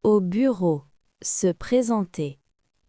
Au bureau. Se présenter.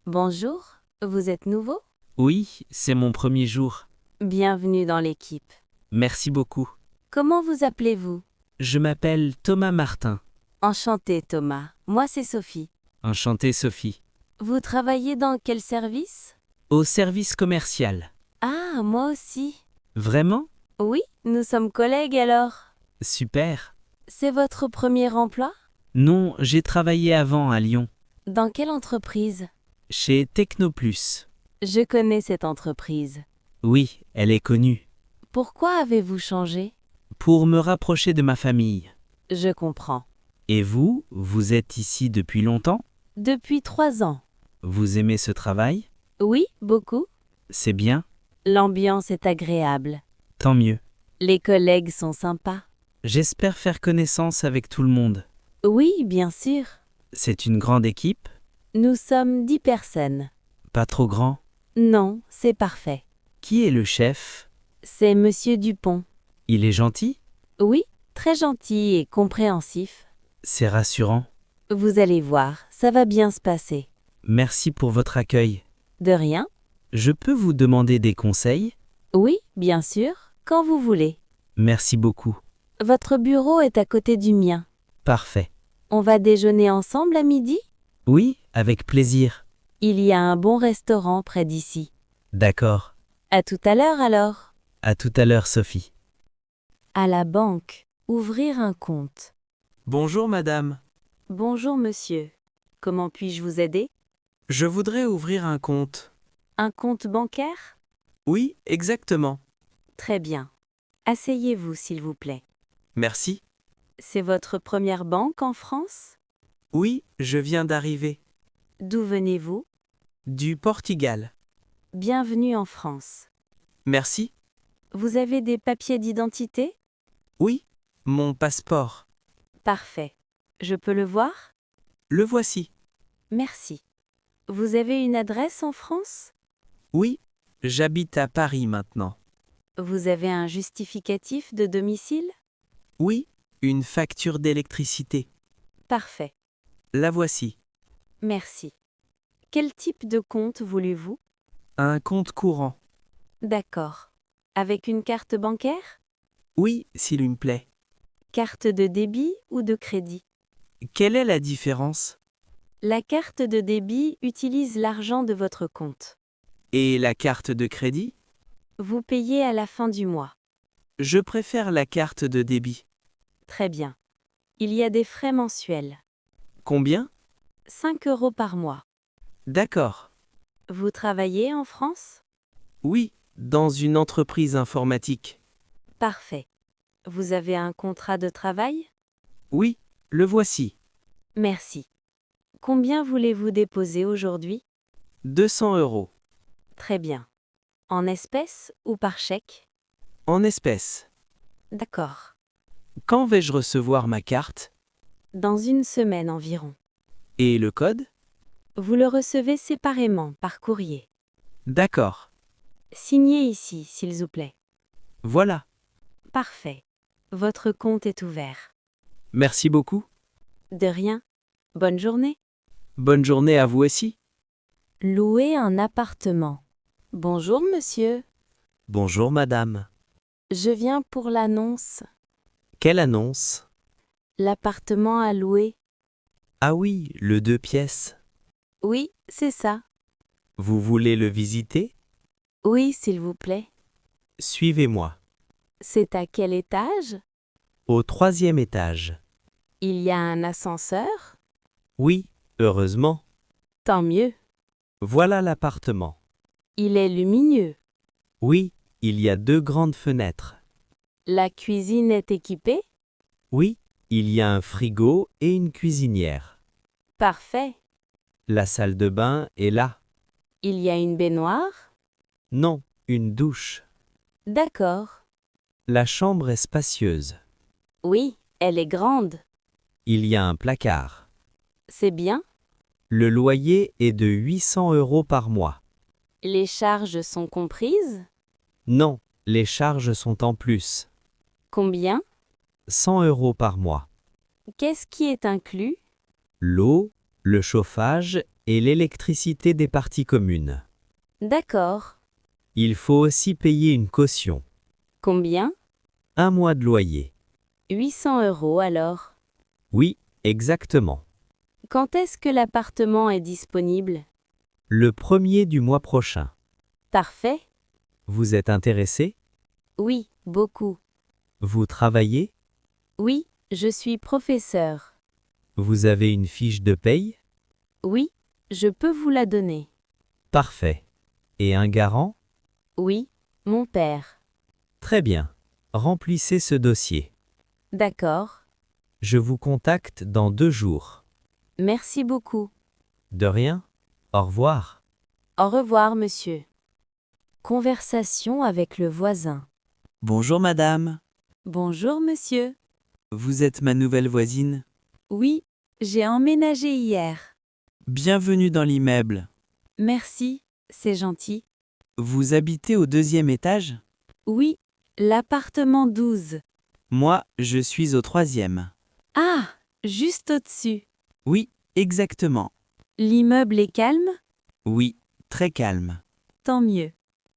Bonjour, vous êtes nouveau? Oui, c'est mon premier jour. Bienvenue dans l'équipe. Merci beaucoup. Comment vous appelez-vous? Je m'appelle Thomas Martin. Enchanté Thomas, moi c'est Sophie. Enchanté Sophie. Vous travaillez dans quel service? Au service commercial. Ah, moi aussi. Vraiment? Oui, nous sommes collègues alors. Super. C'est votre premier emploi? Non, j'ai travaillé avant à Lyon, Dans quelle entreprise? chez Technoplus. Je connais cette entreprise. Oui, elle est connue. Pourquoi avez-vous changé? Pour me rapprocher de ma famille. Je comprends. Et vous, vous êtes ici depuis longtemps? Depuis 3 ans. Vous aimez ce travail? Oui, beaucoup. C'est bien? L'ambiance est agréable. Tant mieux. Les collègues sont sympas. J'espère faire connaissance avec tout le monde. Oui, bien sûr. C'est une grande équipe? Nous sommes 10 personnes. Pas trop grand? Non, c'est parfait. Qui est le chef? C'est Monsieur Dupont. Il est gentil? Oui, très gentil et compréhensif. C'est rassurant. Vous allez voir, ça va bien se passer. Merci pour votre accueil. De rien? Je peux vous demander des conseils? Oui, bien sûr, quand vous voulez. Merci beaucoup. Votre bureau est à côté du mien. Parfait. On va déjeuner ensemble à midi? Oui, avec plaisir. Il y a un bon restaurant près d'ici. D'accord. À tout à l'heure alors. À tout à l'heure, Sophie. À la banque. Ouvrir un compte. Bonjour madame. Bonjour monsieur. Comment puis-je vous aider? Je voudrais ouvrir un compte. Un compte bancaire? Oui, exactement. Très bien. Asseyez-vous s'il vous plaît. Merci. C'est votre première banque en France? Oui, je viens d'arriver. D'où venez-vous? Du Portugal. Bienvenue en France. Merci. Vous avez des papiers d'identité? Oui, mon passeport. Parfait. Je peux le voir? Le voici. Merci. Vous avez une adresse en France? Oui, j'habite à Paris maintenant. Vous avez un justificatif de domicile? Oui, une facture d'électricité. Parfait. La voici. Merci. Quel type de compte voulez-vous? Un compte courant. D'accord. Avec une carte bancaire? Oui, s'il me plaît. Carte de débit ou de crédit? Quelle est la différence? La carte de débit utilise l'argent de votre compte. Et la carte de crédit? Vous payez à la fin du mois. Je préfère la carte de débit. Très bien. Il y a des frais mensuels. Combien? 5 € par mois. D'accord. Vous travaillez en France? Oui, dans une entreprise informatique. Parfait. Vous avez un contrat de travail? Oui, le voici. Merci. Combien voulez-vous déposer aujourd'hui? 200 €. Très bien. En espèces ou par chèque? En espèces. D'accord. Quand vais-je recevoir ma carte? Dans une semaine environ. Et le code? Vous le recevez séparément par courrier. D'accord. Signez ici, s'il vous plaît. Voilà. Parfait. Votre compte est ouvert. Merci beaucoup. De rien. Bonne journée. Bonne journée à vous aussi. Louer un appartement. Bonjour monsieur. Bonjour madame. Je viens pour l'annonce. Quelle annonce? L'appartement à louer. Ah oui, le 2 pièces. Oui, c'est ça. Vous voulez le visiter? Oui, s'il vous plaît. Suivez-moi. C'est à quel étage? Au 3e étage. Il y a un ascenseur? Oui, heureusement. Tant mieux. Voilà l'appartement. Il est lumineux. Oui, il y a 2 grandes fenêtres. La cuisine est équipée? Oui, il y a un frigo et une cuisinière. Parfait. La salle de bain est là. Il y a une baignoire? Non, une douche. D'accord. La chambre est spacieuse. Oui, elle est grande. Il y a un placard. C'est bien. Le loyer est de 800 € par mois. Les charges sont comprises? Non, les charges sont en plus. Combien? 100 € par mois. Qu'est-ce qui est inclus? l'eau, le chauffage et l'électricité des parties communes. D'accord. Il faut aussi payer une caution. Combien? 1 mois de loyer. 800 € alors. Oui, exactement. Quand est-ce que l'appartement est disponible? Le 1er du mois prochain. Parfait. Vous êtes intéressé? Oui, beaucoup. Vous travaillez? Oui, je suis professeur. Vous avez une fiche de paye? Oui, je peux vous la donner. Parfait. Et un garant? Oui, mon père. Très bien. Remplissez ce dossier. D'accord. Je vous contacte dans 2 jours. Merci beaucoup. De rien. Au revoir. Au revoir, monsieur. Conversation avec le voisin. Bonjour madame, Bonjour, monsieur. vous êtes ma nouvelle voisine. Oui, j'ai emménagé hier. Bienvenue dans l'immeuble. Merci, c'est gentil. Vous habitez au 2e étage? Oui, l'appartement 12. Moi, je suis au 3e. Ah, juste au-dessus. Oui, exactement. L'immeuble est calme? Oui, très calme. Tant mieux.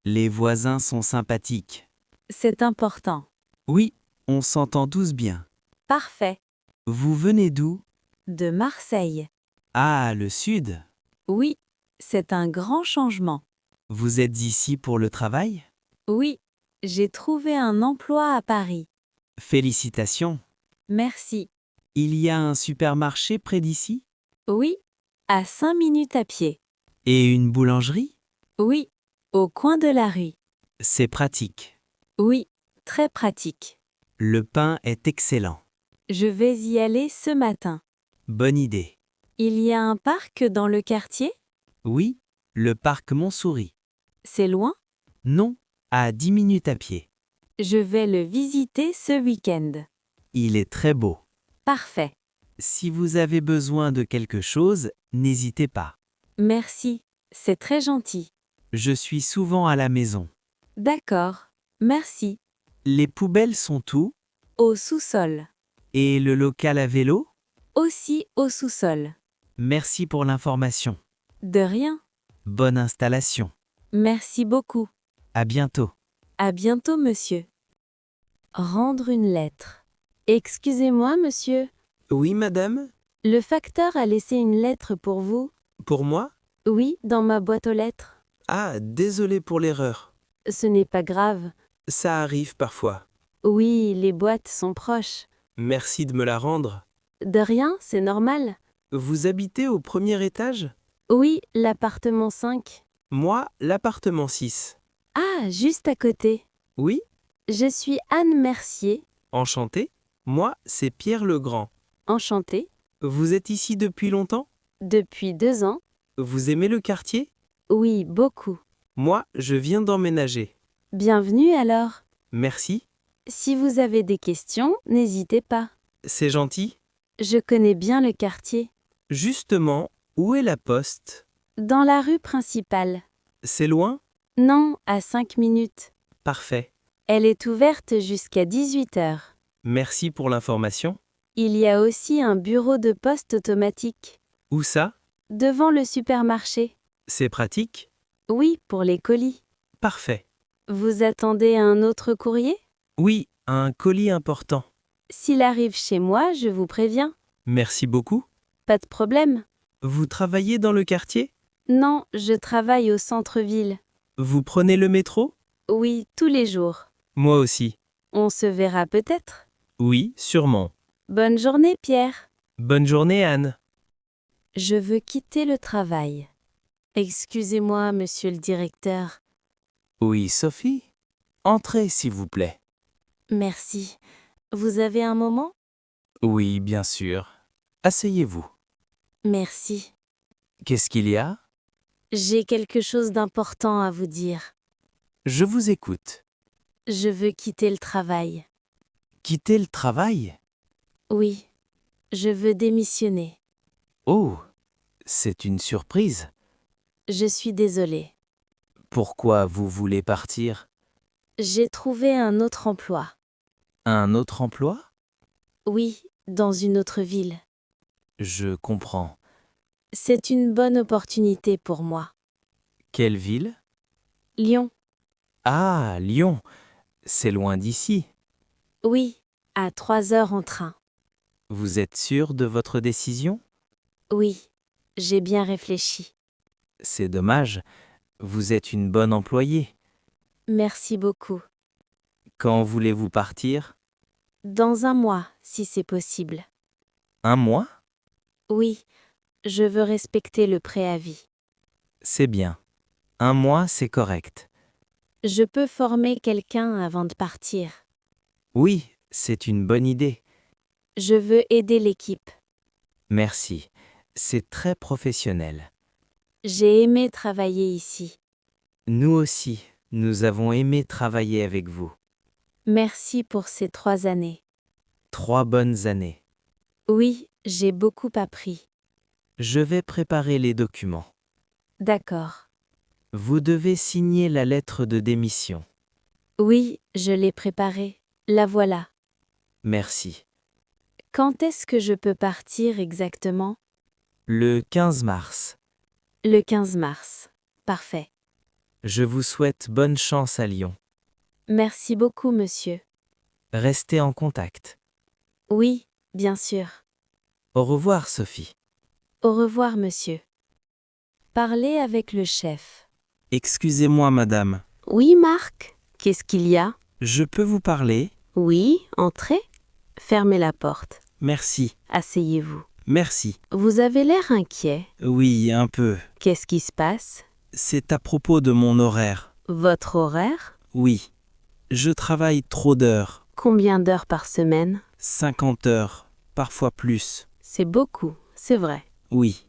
Les voisins sont sympathiques. C'est important. Oui, on s'entend tous bien. Parfait. Vous venez d'où? De Marseille. Ah, le sud. Oui, c'est un grand changement. Vous êtes ici pour le travail? Oui, j'ai trouvé un emploi à Paris. Félicitations. Merci. Il y a un supermarché près d'ici? Oui, à 5 minutes à pied. Et une boulangerie? Oui, au coin de la rue. C'est pratique. Oui, très pratique. Le pain est excellent. Je vais y aller ce matin. Bonne idée. Il y a un parc dans le quartier? Oui, le parc Montsouris. C'est loin? Non, à 10 minutes à pied. Je vais le visiter ce week-end. Il est très beau. Parfait. Si vous avez besoin de quelque chose, n'hésitez pas. Merci, c'est très gentil. Je suis souvent à la maison. D'accord, merci. Les poubelles sont où? Au sous-sol. Et le local à vélo? Aussi au sous-sol. Merci pour l'information. De rien. Bonne installation. Merci beaucoup. À bientôt. À bientôt, monsieur. Rendre une lettre. Excusez-moi, monsieur. Oui, madame? Le facteur a laissé une lettre pour vous? Pour moi? Oui, dans ma boîte aux lettres. Ah, désolé pour l'erreur. Ce n'est pas grave. Ça arrive parfois. Oui, les boîtes sont proches. Merci de me la rendre. De rien, c'est normal. Vous habitez au 1er étage? Oui, l'appartement 5. Moi, l'appartement 6. Ah, juste à côté. Oui? Je suis Anne Mercier. Enchanté? Moi, c'est Pierre Legrand. Enchantée. Vous êtes ici depuis longtemps? Depuis 2 ans? Vous aimez le quartier? Oui, beaucoup. Moi, je viens d'emménager. Bienvenue alors. Merci. Si vous avez des questions, n'hésitez pas. C'est gentil. Je connais bien le quartier. Justement, où est la poste? Dans la rue principale. C'est loin? Non, à 5 minutes. Parfait. Elle est ouverte jusqu'à 18 heures. Merci pour l'information. Il y a aussi un bureau de poste automatique. Où ça? Devant le supermarché. C'est pratique? Oui, pour les colis. Parfait. Vous attendez un autre courrier? Oui, un colis important. S'il arrive chez moi, je vous préviens. Merci beaucoup. Pas de problème. Vous travaillez dans le quartier? Non, je travaille au centre-ville. Vous prenez le métro? Oui, tous les jours. Moi aussi. On se verra peut-être. Oui, sûrement. Bonne journée, Pierre. Bonne journée, Anne. Je veux quitter le travail. Excusez-moi, monsieur le directeur. Oui, Sophie? Entrez, s'il vous plaît. Merci. Vous avez un moment? Oui, bien sûr. Asseyez-vous. Merci. Qu'est-ce qu'il y a? J'ai quelque chose d'important à vous dire. Je vous écoute. Je veux quitter le travail. Quitter le travail? Oui, je veux démissionner. Oh, c'est une surprise. Je suis désolée. Pourquoi vous voulez partir? J'ai trouvé un autre emploi. Un autre emploi? Oui, dans une autre ville. Je comprends. C'est une bonne opportunité pour moi. Quelle ville? Lyon. Ah, Lyon. C'est loin d'ici. Oui, à 3 heures en train. Vous êtes sûr de votre décision? Oui, j'ai bien réfléchi. C'est dommage. Vous êtes une bonne employée. Merci beaucoup. Quand voulez-vous partir? Dans un mois, si c'est possible. 1 mois? Oui, je veux respecter le préavis. C'est bien. 1 mois, c'est correct. Je peux former quelqu'un avant de partir. Oui, c'est une bonne idée. Je veux aider l'équipe. Merci. C'est très professionnel. J'ai aimé travailler ici. Nous aussi, nous avons aimé travailler avec vous. Merci pour ces 3 années. 3 bonnes années. Oui, j'ai beaucoup appris. Je vais préparer les documents. D'accord. Vous devez signer la lettre de démission. Oui, je l'ai préparée. La voilà. Merci. Quand est-ce que je peux partir exactement? Le 15 mars. Le 15 mars. Parfait. Je vous souhaite bonne chance à Lyon. Merci beaucoup, monsieur. Restez en contact. Oui, bien sûr. Au revoir, Sophie. Au revoir, monsieur. Parlez avec le chef. Excusez-moi, madame. Oui, Marc. Qu'est-ce qu'il y a? Je peux vous parler? Oui, entrez. Fermez la porte. Merci. Asseyez-vous. Merci. Vous avez l'air inquiet. Oui, un peu. Qu'est-ce qui se passe? C'est à propos de mon horaire. Votre horaire? Oui. Je travaille trop d'heures. Combien d'heures par semaine? 50 heures, parfois plus. C'est beaucoup, c'est vrai. Oui.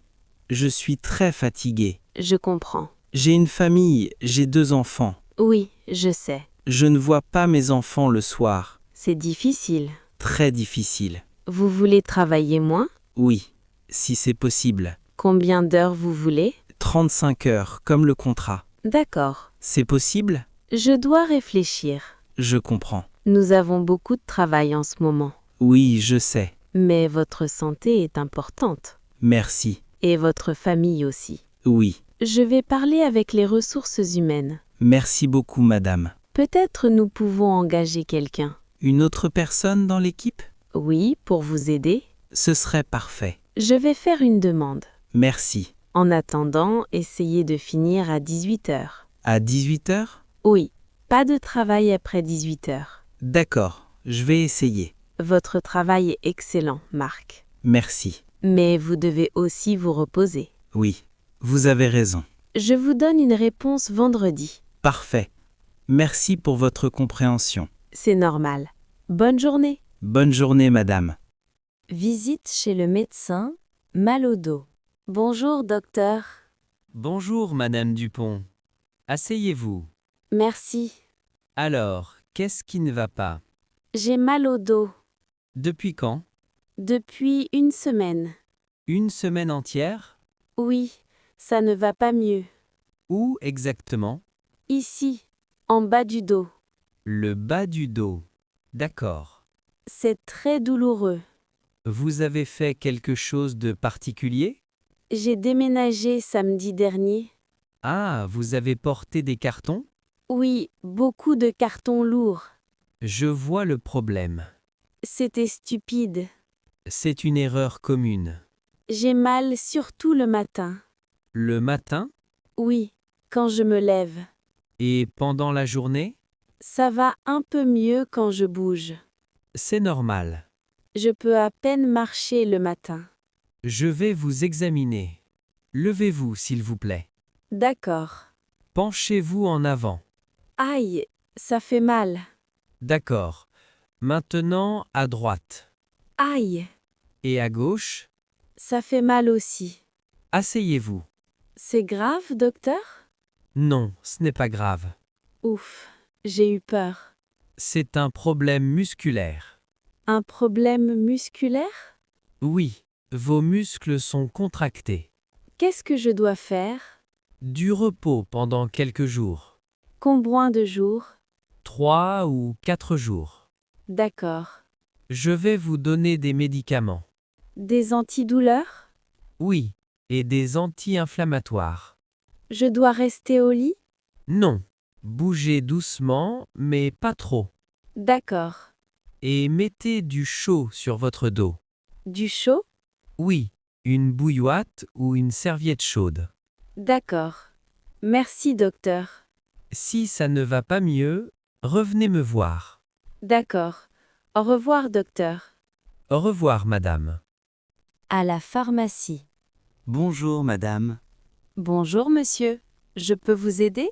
Je suis très fatigué. Je comprends. J'ai une famille, j'ai 2 enfants. Oui, je sais. Je ne vois pas mes enfants le soir. C'est difficile. Très difficile. Vous voulez travailler moins? Oui, si c'est possible. Combien d'heures vous voulez? 35 heures, comme le contrat. D'accord. C'est possible? Je dois réfléchir. Je comprends. Nous avons beaucoup de travail en ce moment. Oui, je sais. Mais votre santé est importante. Merci. Et votre famille aussi. Oui. Je vais parler avec les ressources humaines. Merci beaucoup, madame. Peut-être nous pouvons engager quelqu'un. Une autre personne dans l'équipe? Oui, pour vous aider. Ce serait parfait. Je vais faire une demande. Merci. En attendant, essayez de finir à 18 heures. À 18 heures? Oui, pas de travail après 18 heures. D'accord, je vais essayer. Votre travail est excellent, Marc. Merci. Mais vous devez aussi vous reposer. Oui, vous avez raison. Je vous donne une réponse vendredi. Parfait. Merci pour votre compréhension. C'est normal. Bonne journée. Bonne journée, madame. Visite chez le médecin, mal au dos. Bonjour, docteur. Bonjour, Madame Dupont. Asseyez-vous. Merci. Alors, qu'est-ce qui ne va pas? J'ai mal au dos. Depuis quand? Depuis une semaine. Une semaine entière? Oui, ça ne va pas mieux. Où exactement? Ici, en bas du dos. Le bas du dos. D'accord. C'est très douloureux. Vous avez fait quelque chose de particulier? J'ai déménagé samedi dernier. Ah, vous avez porté des cartons? Oui, beaucoup de cartons lourds. Je vois le problème. C'était stupide. C'est une erreur commune. J'ai mal surtout le matin. Le matin? Oui, quand je me lève. Et pendant la journée? Ça va un peu mieux quand je bouge. C'est normal. Je peux à peine marcher le matin. Je vais vous examiner. Levez-vous, s'il vous plaît. D'accord. Penchez-vous en avant. Aïe, ça fait mal. D'accord. Maintenant, à droite. Aïe, Et à gauche? ça fait mal aussi. Asseyez-vous. C'est grave, docteur? Non, ce n'est pas grave. Ouf, j'ai eu peur. C'est un problème musculaire. Un problème musculaire? Oui, vos muscles sont contractés. Qu'est-ce que je dois faire? Du repos pendant quelques jours. Combien de jours? 3 ou 4 jours. D'accord. Je vais vous donner des médicaments. Des antidouleurs? Oui, et des anti-inflammatoires. Je dois rester au lit? Non. Bougez doucement, mais pas trop. D'accord. Et mettez du chaud sur votre dos. Du chaud? Oui, une bouillotte ou une serviette chaude. D'accord. Merci, docteur. Si ça ne va pas mieux, revenez me voir. D'accord. Au revoir, docteur. Au revoir, madame. À la pharmacie. Bonjour, madame. Bonjour, monsieur. Je peux vous aider?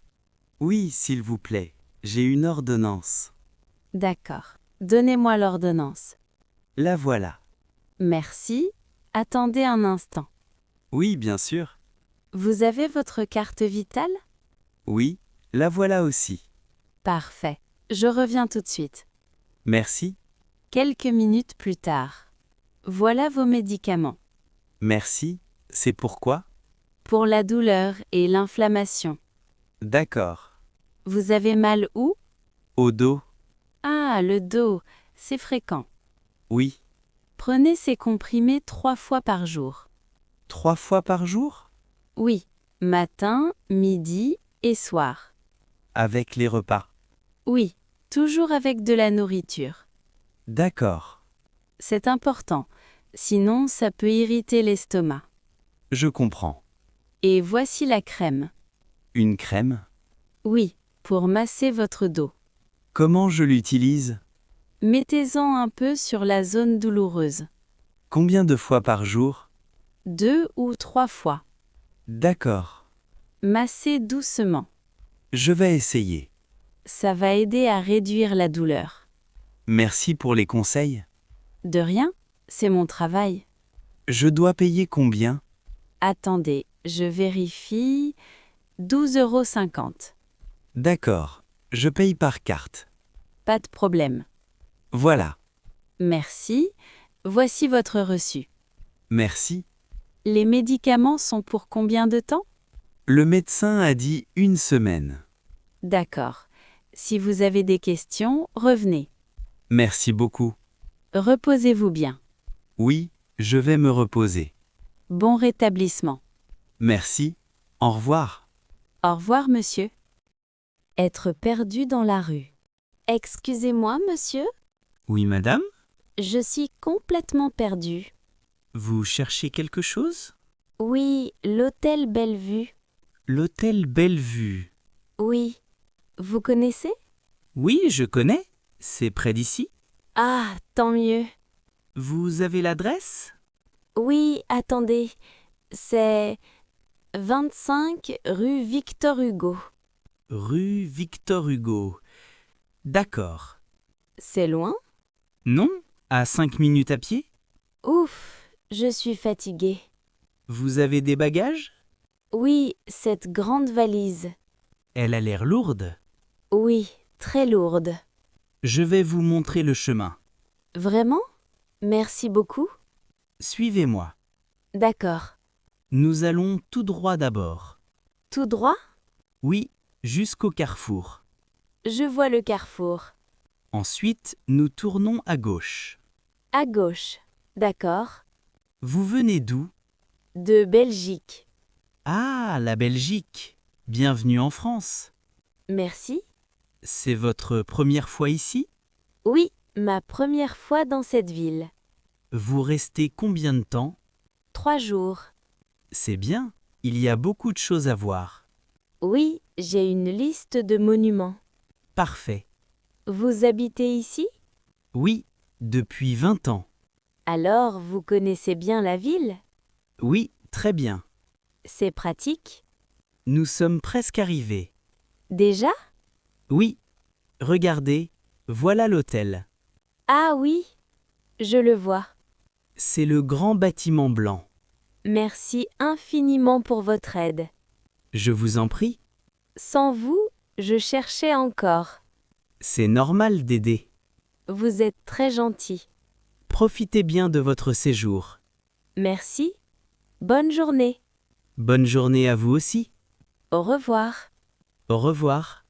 Oui, s'il vous plaît. J'ai une ordonnance. D'accord. Donnez-moi l'ordonnance. La voilà. Merci. Attendez un instant. Oui, bien sûr. Vous avez votre carte vitale? Oui, la voilà aussi. Parfait. Je reviens tout de suite. Merci. Quelques minutes plus tard. Voilà vos médicaments. Merci. C'est pourquoi? Pour la douleur et l'inflammation. D'accord. Vous avez mal où? Au dos? Ah, le dos. C'est fréquent. Oui. Prenez ces comprimés 3 fois par jour. 3 fois par jour? Oui. Matin, midi et soir. Avec les repas? Oui. Toujours avec de la nourriture. D'accord. C'est important. Sinon, ça peut irriter l'estomac. Je comprends. Et voici la crème. Une crème? Oui, pour masser votre dos. Comment je l'utilise? Mettez-en un peu sur la zone douloureuse. Combien de fois par jour? 2 ou 3 fois. D'accord. Massez doucement. Je vais essayer. Ça va aider à réduire la douleur. Merci pour les conseils. De rien, c'est mon travail. Je dois payer combien? Attendez, je vérifie. 12,50 €. D'accord. Je paye par carte. Pas de problème. Voilà. Merci. Voici votre reçu. Merci. Les médicaments sont pour combien de temps? Le médecin a dit 1 semaine. D'accord. Si vous avez des questions, revenez. Merci beaucoup. Reposez-vous bien. Oui, je vais me reposer. Bon rétablissement. Merci. Au revoir. Au revoir, monsieur. Être perdu dans la rue. Excusez-moi, monsieur, Oui, madame? je suis complètement perdu. Vous cherchez quelque chose? Oui, l'hôtel Bellevue. L'hôtel Bellevue. Oui. Vous connaissez? Oui, je connais. C'est près d'ici. Ah, tant mieux. Vous avez l'adresse? Oui, attendez. C'est 25 rue Victor Hugo. Rue Victor Hugo. D'accord. C'est loin? Non? À 5 minutes à pied? Ouf, je suis fatiguée. Vous avez des bagages? Oui, cette grande valise. Elle a l'air lourde. Oui, très lourde. Je vais vous montrer le chemin. Vraiment? Merci beaucoup. Suivez-moi. D'accord. Nous allons tout droit d'abord. Tout droit? Oui, jusqu'au carrefour. Je vois le carrefour. Ensuite, nous tournons à gauche. À gauche. D'accord. Vous venez d'où? De Belgique. Ah, la Belgique. Bienvenue en France. Merci. C'est votre première fois ici? Oui, ma première fois dans cette ville. Vous restez combien de temps? 3 jours. C'est bien, il y a beaucoup de choses à voir. Oui, j'ai une liste de monuments. Parfait. Vous habitez ici? Oui, depuis 20 ans. Alors, vous connaissez bien la ville? Oui, très bien. C'est pratique. Nous sommes presque arrivés. Déjà? Oui. Regardez, voilà l'hôtel. Ah oui, je le vois. C'est le grand bâtiment blanc. Merci infiniment pour votre aide. Je vous en prie. Sans vous, je cherchais encore. C'est normal d'aider. Vous êtes très gentil. Profitez bien de votre séjour. Merci. Bonne journée. Bonne journée à vous aussi. Au revoir. Au revoir.